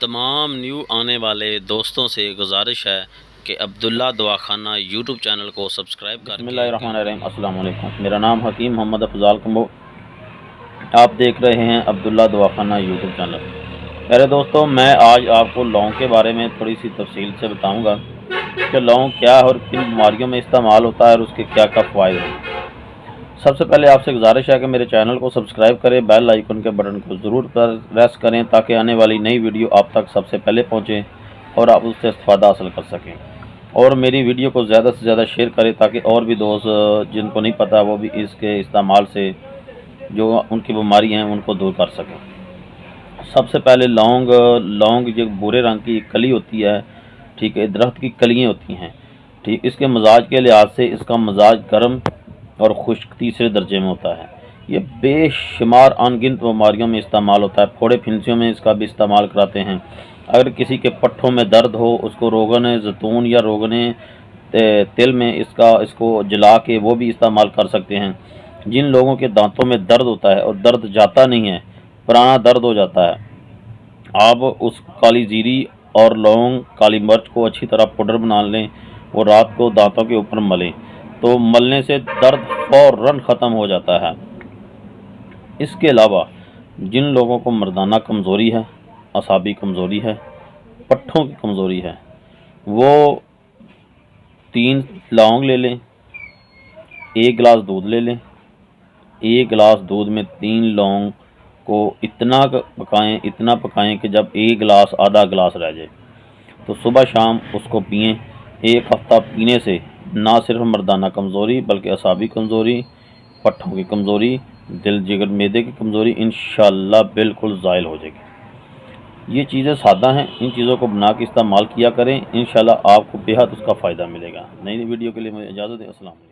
तमाम न्यू आने वाले दोस्तों से गुजारिश है कि अब्दुल्ला दवाखाना यूट्यूब चैनल को सब्सक्राइब कर। बिस्मिल्लाहिर्रहमानिर्रहीम। अस्सलाम वालेकुम। मेरा नाम हकीम मोहम्मद अफजाल कम्बो। आप देख रहे हैं अब्दुल्ला दवाखाना यूट्यूब चैनल। मेरे दोस्तों, मैं आज आपको लौंग के बारे में थोड़ी सी तफसील से बताऊंगा कि लौंग क्या है और किन बीमारियों में इस्तेमाल होता है और उसके क्या क्या फ़ायदे हैं। सबसे पहले आपसे गुजारिश है कि मेरे चैनल को सब्सक्राइब करें, बेल आइकन के बटन को ज़रूर प्रेस करें ताकि आने वाली नई वीडियो आप तक सबसे पहले पहुँचे और आप उससे इस्तेफादा हासिल कर सकें। और मेरी वीडियो को ज़्यादा से ज़्यादा शेयर करें ताकि और भी दोस्त जिनको नहीं पता वो भी इसके इस्तेमाल से जो उनकी बीमारी हैं उनको दूर कर सकें। सबसे पहले लौंग जो भूरे रंग की कली होती है, ठीक है, दरख्त की कलियाँ होती हैं, ठीक। इसके मिजाज के लिहाज से इसका मिजाज गर्म और खुश्क तीसरे दर्जे में होता है। ये बेशुमार अनगिनत बीमारियों में इस्तेमाल होता है। फोड़े फिंसियों में इसका भी इस्तेमाल कराते हैं। अगर किसी के पट्ठों में दर्द हो उसको रोगन ज़ैतून या रोगन तिल में इसको जला के वो भी इस्तेमाल कर सकते हैं। जिन लोगों के दांतों में दर्द होता है और दर्द जाता नहीं है, पुराना दर्द हो जाता है, आप उस काली जीरी और लौंग, काली मिर्च को अच्छी तरह पाउडर बना लें और रात को दांतों के ऊपर मलें तो मलने से दर्द फ़ौरन ख़त्म हो जाता है। इसके अलावा जिन लोगों को मर्दाना कमज़ोरी है, असाबी कमज़ोरी है, पट्ठों की कमज़ोरी है, वो 3 लौंग ले लें, 1 गिलास दूध ले लें। 1 गिलास दूध में 3 लौंग को इतना पकाएं कि जब 1 गिलास आधा गिलास रह जाए तो सुबह शाम उसको पिएं। 1 हफ्ता पीने से ना सिर्फ मर्दाना कमज़ोरी बल्कि असाबी कमज़ोरी, पट्ठों की कमज़ोरी, दिल जिगर मैदे की कमज़ोरी इंशाअल्लाह बिल्कुल ज़ाइल हो जाएगी। ये चीज़ें सादा हैं, इन चीज़ों को बना के इस्तेमाल किया करें, इंशाअल्लाह आपको बेहद उसका फ़ायदा मिलेगा। नई वीडियो के लिए मुझे इजाज़त दें। अस्सलाम वालेकुम।